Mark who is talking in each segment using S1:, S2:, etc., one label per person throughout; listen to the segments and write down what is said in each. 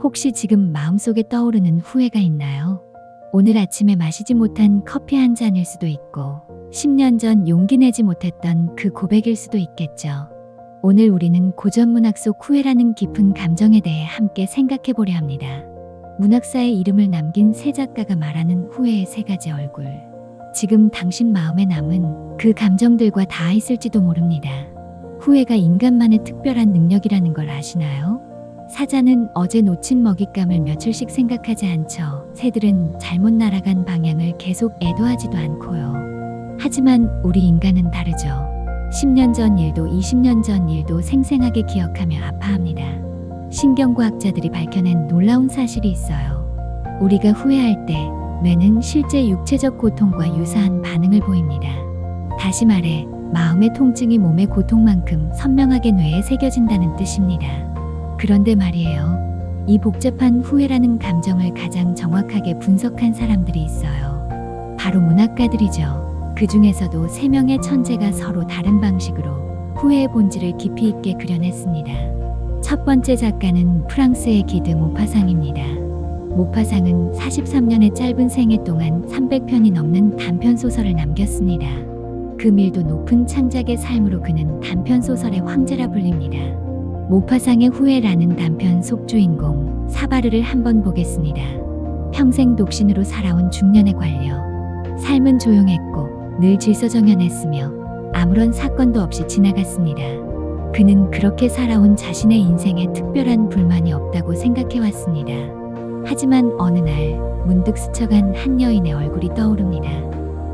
S1: 혹시 지금 마음속에 떠오르는 후회가 있나요? 오늘 아침에 마시지 못한 커피 한 잔일 수도 있고 10년 전 용기 내지 못했던 그 고백일 수도 있겠죠. 오늘 우리는 고전 문학 속 후회라는 깊은 감정에 대해 함께 생각해 보려 합니다. 문학사의 이름을 남긴 세 작가가 말하는 후회의 세 가지 얼굴. 지금 당신 마음에 남은 그 감정들과 닿아 있을지도 모릅니다. 후회가 인간만의 특별한 능력이라는 걸 아시나요? 사자는 어제 놓친 먹잇감을 며칠씩 생각하지 않죠. 새들은 잘못 날아간 방향을 계속 애도하지도 않고요. 하지만 우리 인간은 다르죠. 10년 전 일도 20년 전 일도 생생하게 기억하며 아파합니다. 신경과학자들이 밝혀낸 놀라운 사실이 있어요. 우리가 후회할 때 뇌는 실제 육체적 고통과 유사한 반응을 보입니다. 다시 말해 마음의 통증이 몸의 고통만큼 선명하게 뇌에 새겨진다는 뜻입니다. 그런데 말이에요. 이 복잡한 후회라는 감정을 가장 정확하게 분석한 사람들이 있어요. 바로 문학가들이죠. 그 중에서도 세 명의 천재가 서로 다른 방식으로 후회의 본질을 깊이 있게 그려냈습니다. 첫 번째 작가는 프랑스의 기드 모파상입니다. 모파상은 43년의 짧은 생애 동안 300편이 넘는 단편소설을 남겼습니다. 그 밀도 높은 창작의 삶으로 그는 단편소설의 황제라 불립니다. 모파상의 후회라는 단편 속 주인공 사바르를 한번 보겠습니다. 평생 독신으로 살아온 중년의 관료. 삶은 조용했고 늘 질서정연했으며 아무런 사건도 없이 지나갔습니다. 그는 그렇게 살아온 자신의 인생에 특별한 불만이 없다고 생각해왔습니다. 하지만 어느 날 문득 스쳐간 한 여인의 얼굴이 떠오릅니다.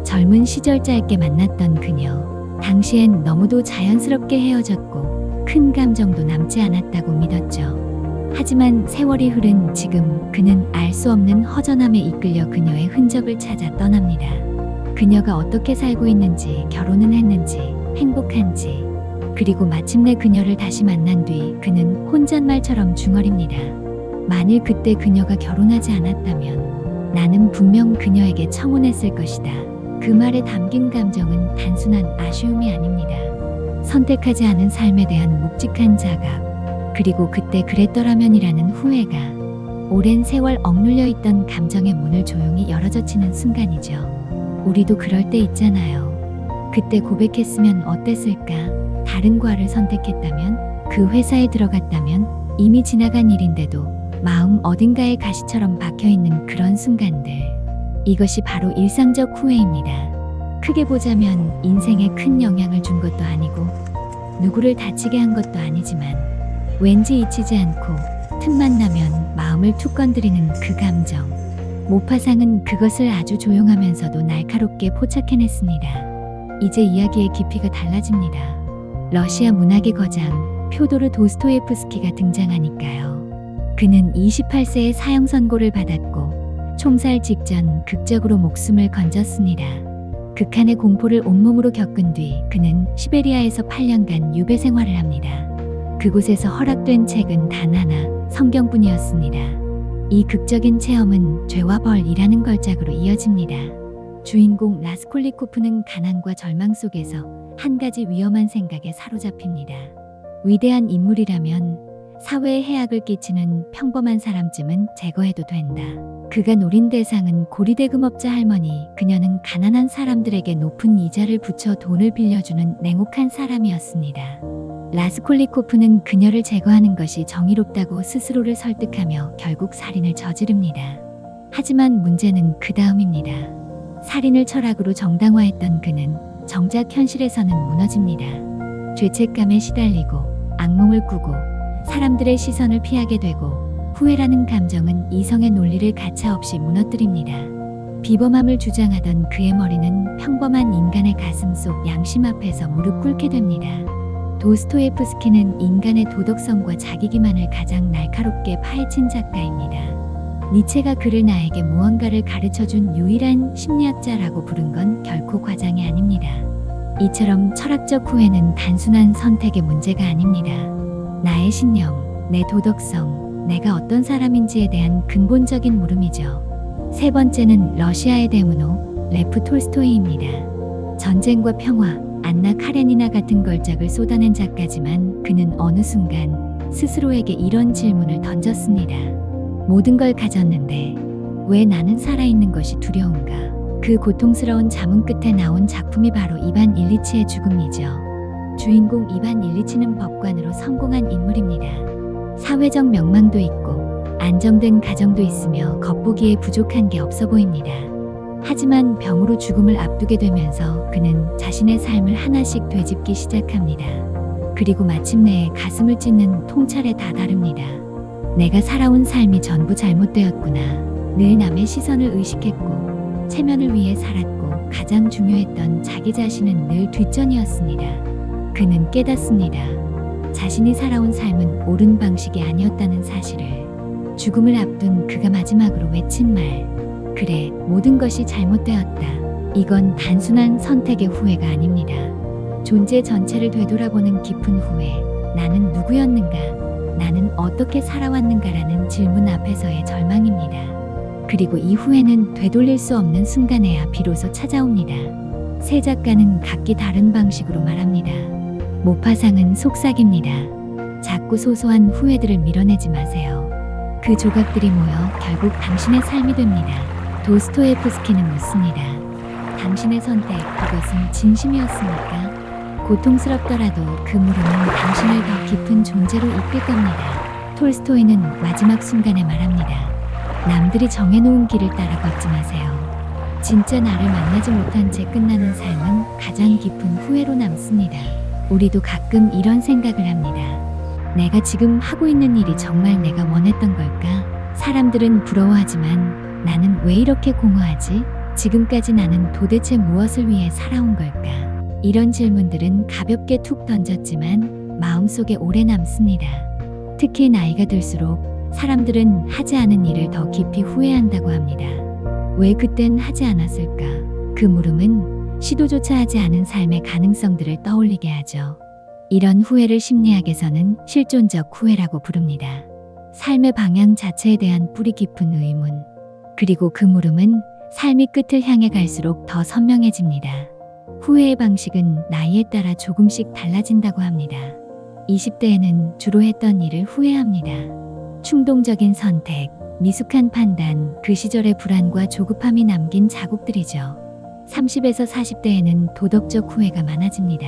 S1: 젊은 시절 짧게 만났던 그녀. 당시엔 너무도 자연스럽게 헤어졌고 큰 감정도 남지 않았다고 믿었죠. 하지만 세월이 흐른 지금 그는 알 수 없는 허전함에 이끌려 그녀의 흔적을 찾아 떠납니다. 그녀가 어떻게 살고 있는지, 결혼은 했는지, 행복한지, 그리고 마침내 그녀를 다시 만난 뒤 그는 혼잣말처럼 중얼입니다. 만일 그때 그녀가 결혼하지 않았다면 나는 분명 그녀에게 청혼했을 것이다. 그 말에 담긴 감정은 단순한 아쉬움이 아닙니다. 선택하지 않은 삶에 대한 묵직한 자각, 그리고 그때 그랬더라면이라는 후회가 오랜 세월 억눌려 있던 감정의 문을 조용히 열어젖히는 순간이죠. 우리도 그럴 때 있잖아요. 그때 고백했으면 어땠을까? 다른 과를 선택했다면? 그 회사에 들어갔다면? 이미 지나간 일인데도 마음 어딘가에 가시처럼 박혀있는 그런 순간들. 이것이 바로 일상적 후회입니다. 크게 보자면 인생에 큰 영향을 준 것도 아니고 누구를 다치게 한 것도 아니지만 왠지 잊히지 않고 틈만 나면 마음을 툭 건드리는 그 감정. 모파상은 그것을 아주 조용하면서도 날카롭게 포착해냈습니다. 이제 이야기의 깊이가 달라집니다. 러시아 문학의 거장 표도르 도스토예프스키가 등장하니까요. 그는 28세에 사형 선고를 받았고 총살 직전 극적으로 목숨을 건졌습니다. 극한의 공포를 온몸으로 겪은 뒤 그는 시베리아에서 8년간 유배 생활을 합니다. 그곳에서 허락된 책은 단 하나, 성경뿐이었습니다. 이 극적인 체험은 죄와 벌이라는 걸작으로 이어집니다. 주인공 라스콜리코프는 가난과 절망 속에서 한 가지 위험한 생각에 사로잡힙니다. 위대한 인물이라면 사회에 해악을 끼치는 평범한 사람쯤은 제거해도 된다. 그가 노린 대상은 고리대금업자 할머니. 그녀는 가난한 사람들에게 높은 이자를 붙여 돈을 빌려주는 냉혹한 사람이었습니다. 라스콜리코프는 그녀를 제거하는 것이 정의롭다고 스스로를 설득하며 결국 살인을 저지릅니다. 하지만 문제는 그 다음입니다. 살인을 철학으로 정당화했던 그는 정작 현실에서는 무너집니다. 죄책감에 시달리고 악몽을 꾸고 사람들의 시선을 피하게 되고 후회라는 감정은 이성의 논리를 가차없이 무너뜨립니다. 비범함을 주장하던 그의 머리는 평범한 인간의 가슴 속 양심 앞에서 무릎 꿇게 됩니다. 도스토예프스키는 인간의 도덕성과 자기기만을 가장 날카롭게 파헤친 작가입니다. 니체가 그를 나에게 무언가를 가르쳐준 유일한 심리학자라고 부른 건 결코 과장이 아닙니다. 이처럼 철학적 후회는 단순한 선택의 문제가 아닙니다. 나의 신념, 내 도덕성, 내가 어떤 사람인지에 대한 근본적인 물음이죠. 세 번째는 러시아의 대문호 레프 톨스토이입니다. 전쟁과 평화, 안나 카레니나 같은 걸작을 쏟아낸 작가지만 그는 어느 순간 스스로에게 이런 질문을 던졌습니다. 모든 걸 가졌는데 왜 나는 살아있는 것이 두려운가? 그 고통스러운 자문 끝에 나온 작품이 바로 이반 일리치의 죽음이죠. 주인공 이반 일리치는 법관으로 성공한 인물입니다. 사회적 명망도 있고 안정된 가정도 있으며 겉보기에 부족한 게 없어 보입니다. 하지만 병으로 죽음을 앞두게 되면서 그는 자신의 삶을 하나씩 되짚기 시작합니다. 그리고 마침내 가슴을 찢는 통찰에 다다릅니다. 내가 살아온 삶이 전부 잘못되었구나. 늘 남의 시선을 의식했고 체면을 위해 살았고 가장 중요했던 자기 자신은 늘 뒷전이었습니다. 그는 깨닫습니다. 자신이 살아온 삶은 옳은 방식이 아니었다는 사실을. 죽음을 앞둔 그가 마지막으로 외친 말. 그래, 모든 것이 잘못되었다. 이건 단순한 선택의 후회가 아닙니다. 존재 전체를 되돌아보는 깊은 후회. 나는 누구였는가? 나는 어떻게 살아왔는가라는 질문 앞에서의 절망입니다. 그리고 이 후회는 되돌릴 수 없는 순간에야 비로소 찾아옵니다. 세 작가는 각기 다른 방식으로 말합니다. 모파상은 속삭입니다. 작고 소소한 후회들을 밀어내지 마세요. 그 조각들이 모여 결국 당신의 삶이 됩니다. 도스토예프스키는 묻습니다. 당신의 선택, 그것은 진심이었습니까? 고통스럽더라도 그 물음은 당신을 더 깊은 존재로 이끌 겁니다. 톨스토이는 마지막 순간에 말합니다. 남들이 정해놓은 길을 따라 걷지 마세요. 진짜 나를 만나지 못한 채 끝나는 삶은 가장 깊은 후회로 남습니다. 우리도 가끔 이런 생각을 합니다. 내가 지금 하고 있는 일이 정말 내가 원했던 걸까? 사람들은 부러워하지만 나는 왜 이렇게 공허하지? 지금까지 나는 도대체 무엇을 위해 살아온 걸까? 이런 질문들은 가볍게 툭 던졌지만 마음속에 오래 남습니다. 특히 나이가 들수록 사람들은 하지 않은 일을 더 깊이 후회한다고 합니다. 왜 그땐 하지 않았을까? 그 물음은 시도조차 하지 않은 삶의 가능성들을 떠올리게 하죠. 이런 후회를 심리학에서는 실존적 후회라고 부릅니다. 삶의 방향 자체에 대한 뿌리 깊은 의문. 그리고 그 물음은 삶이 끝을 향해 갈수록 더 선명해집니다. 후회의 방식은 나이에 따라 조금씩 달라진다고 합니다. 20대에는 주로 했던 일을 후회합니다. 충동적인 선택, 미숙한 판단, 그 시절의 불안과 조급함이 남긴 자국들이죠. 30에서 40대에는 도덕적 후회가 많아집니다.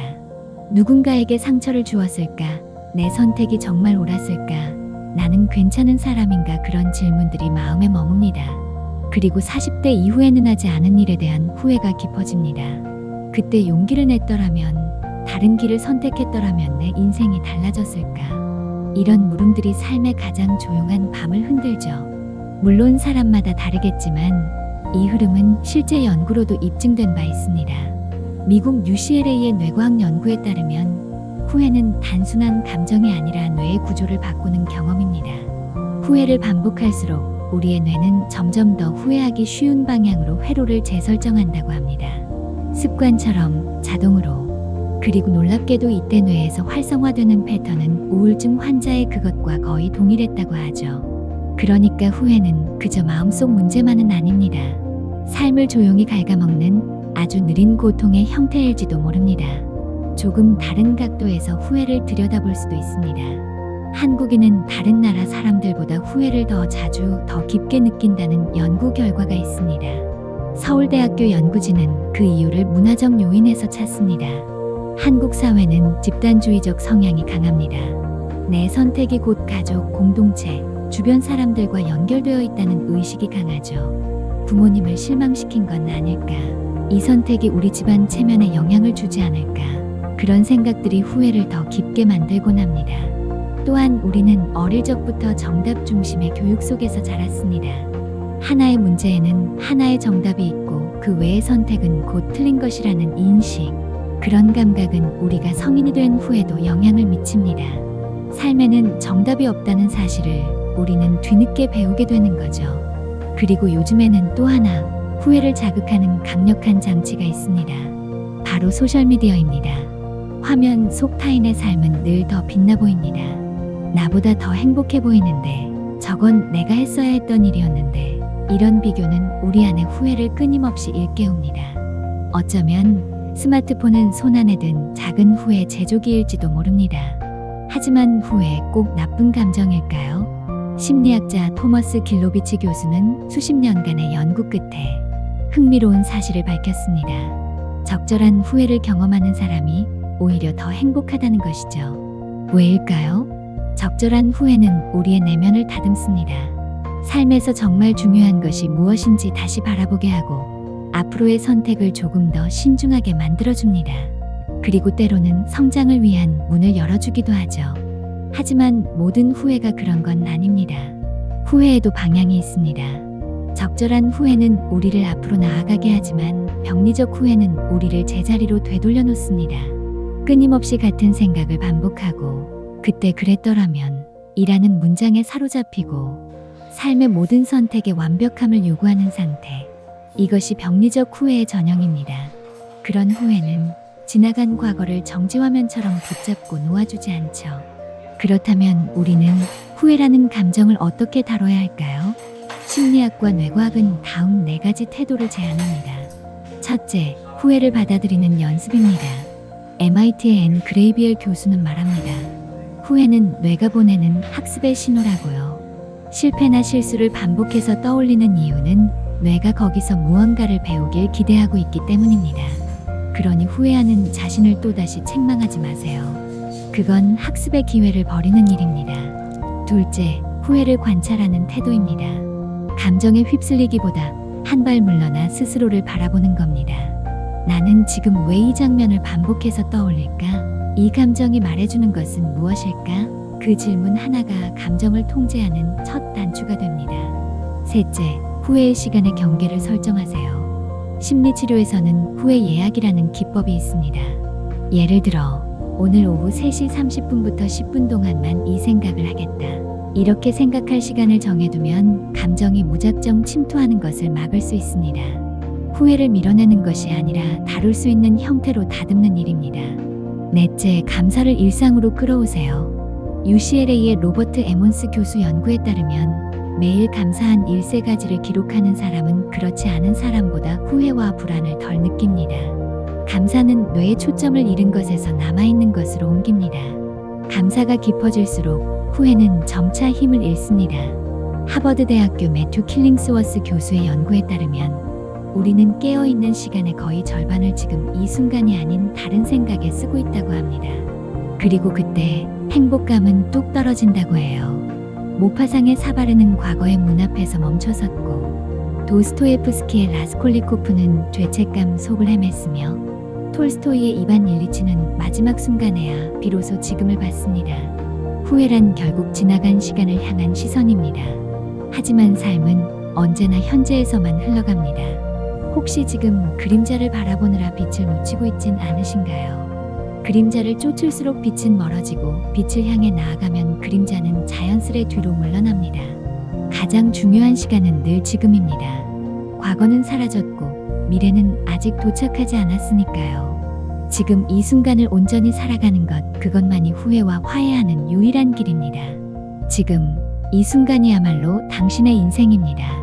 S1: 누군가에게 상처를 주었을까? 내 선택이 정말 옳았을까? 나는 괜찮은 사람인가? 그런 질문들이 마음에 머뭅니다. 그리고 40대 이후에는 하지 않은 일에 대한 후회가 깊어집니다. 그때 용기를 냈더라면, 다른 길을 선택했더라면 내 인생이 달라졌을까? 이런 물음들이 삶의 가장 조용한 밤을 흔들죠. 물론 사람마다 다르겠지만 이 흐름은 실제 연구로도 입증된 바 있습니다. 미국 UCLA의 뇌과학 연구에 따르면 후회는 단순한 감정이 아니라 뇌의 구조를 바꾸는 경험입니다. 후회를 반복할수록 우리의 뇌는 점점 더 후회하기 쉬운 방향으로 회로를 재설정한다고 합니다. 습관처럼 자동으로. 그리고 놀랍게도 이때 뇌에서 활성화되는 패턴은 우울증 환자의 그것과 거의 동일했다고 하죠. 그러니까 후회는 그저 마음속 문제만은 아닙니다. 삶을 조용히 갉아먹는 아주 느린 고통의 형태일지도 모릅니다. 조금 다른 각도에서 후회를 들여다볼 수도 있습니다. 한국인은 다른 나라 사람들보다 후회를 더 자주, 더 깊게 느낀다는 연구 결과가 있습니다. 서울대학교 연구진은 그 이유를 문화적 요인에서 찾습니다. 한국 사회는 집단주의적 성향이 강합니다. 내 선택이 곧 가족, 공동체, 주변 사람들과 연결되어 있다는 의식이 강하죠. 부모님을 실망시킨 건 아닐까? 이 선택이 우리 집안 체면에 영향을 주지 않을까? 그런 생각들이 후회를 더 깊게 만들곤 합니다. 또한 우리는 어릴 적부터 정답 중심의 교육 속에서 자랐습니다. 하나의 문제에는 하나의 정답이 있고 그 외의 선택은 곧 틀린 것이라는 인식. 그런 감각은 우리가 성인이 된 후에도 영향을 미칩니다. 삶에는 정답이 없다는 사실을 우리는 뒤늦게 배우게 되는 거죠. 그리고 요즘에는 또 하나 후회를 자극하는 강력한 장치가 있습니다. 바로 소셜미디어입니다. 화면 속 타인의 삶은 늘 더 빛나 보입니다. 나보다 더 행복해 보이는데 저건 내가 했어야 했던 일이었는데 이런 비교는 우리 안의 후회를 끊임없이 일깨웁니다. 어쩌면 스마트폰은 손안에 든 작은 후회 제조기일지도 모릅니다. 하지만 후회 꼭 나쁜 감정일까요? 심리학자 토머스 길로비치 교수는 수십 년간의 연구 끝에 흥미로운 사실을 밝혔습니다. 적절한 후회를 경험하는 사람이 오히려 더 행복하다는 것이죠. 왜일까요? 적절한 후회는 우리의 내면을 다듬습니다. 삶에서 정말 중요한 것이 무엇인지 다시 바라보게 하고 앞으로의 선택을 조금 더 신중하게 만들어줍니다. 그리고 때로는 성장을 위한 문을 열어주기도 하죠. 하지만 모든 후회가 그런 건 아닙니다. 후회에도 방향이 있습니다. 적절한 후회는 우리를 앞으로 나아가게 하지만 병리적 후회는 우리를 제자리로 되돌려 놓습니다. 끊임없이 같은 생각을 반복하고 그때 그랬더라면 이라는 문장에 사로잡히고 삶의 모든 선택에 완벽함을 요구하는 상태. 이것이 병리적 후회의 전형입니다. 그런 후회는 지나간 과거를 정지화면처럼 붙잡고 놓아주지 않죠. 그렇다면 우리는 후회라는 감정을 어떻게 다뤄야 할까요? 심리학과 뇌과학은 다음 4가지 태도를 제안합니다. 첫째, 후회를 받아들이는 연습입니다. MIT의 앤 그레이비엘 교수는 말합니다. 후회는 뇌가 보내는 학습의 신호라고요. 실패나 실수를 반복해서 떠올리는 이유는 뇌가 거기서 무언가를 배우길 기대하고 있기 때문입니다. 그러니 후회하는 자신을 또다시 책망하지 마세요. 그건 학습의 기회를 버리는 일입니다. 둘째, 후회를 관찰하는 태도입니다. 감정에 휩쓸리기보다 한 발 물러나 스스로를 바라보는 겁니다. 나는 지금 왜 이 장면을 반복해서 떠올릴까? 이 감정이 말해주는 것은 무엇일까? 그 질문 하나가 감정을 통제하는 첫 단추가 됩니다. 셋째, 후회의 시간의 경계를 설정하세요. 심리치료에서는 후회 예약이라는 기법이 있습니다. 예를 들어 오늘 오후 3시 30분부터 10분 동안만 이 생각을 하겠다. 이렇게 생각할 시간을 정해두면 감정이 무작정 침투하는 것을 막을 수 있습니다. 후회를 밀어내는 것이 아니라 다룰 수 있는 형태로 다듬는 일입니다. 넷째, 감사를 일상으로 끌어오세요. UCLA의 로버트 에몬스 교수 연구에 따르면 매일 감사한 일세 가지를 기록하는 사람은 그렇지 않은 사람보다 후회와 불안을 덜 느낍니다. 감사는 뇌의 초점을 잃은 것에서 남아있는 것으로 옮깁니다. 감사가 깊어질수록 후회는 점차 힘을 잃습니다. 하버드 대학교 매튜 킬링스워스 교수의 연구에 따르면 우리는 깨어있는 시간의 거의 절반을 지금 이 순간이 아닌 다른 생각에 쓰고 있다고 합니다. 그리고 그때 행복감은 뚝 떨어진다고 해요. 모파상의 사바르는 과거의 문 앞에서 멈춰섰고 도스토예프스키의 라스콜리코프는 죄책감 속을 헤맸으며 톨스토이의 이반 일리치는 마지막 순간에야 비로소 지금을 봤습니다. 후회란 결국 지나간 시간을 향한 시선입니다. 하지만 삶은 언제나 현재에서만 흘러갑니다. 혹시 지금 그림자를 바라보느라 빛을 놓치고 있진 않으신가요? 그림자를 쫓을수록 빛은 멀어지고 빛을 향해 나아가면 그림자는 자연스레 뒤로 물러납니다. 가장 중요한 시간은 늘 지금입니다. 과거는 사라졌고 미래는 아직 도착하지 않았으니까요. 지금 이 순간을 온전히 살아가는 것, 그것만이 후회와 화해하는 유일한 길입니다. 지금 이 순간이야말로 당신의 인생입니다.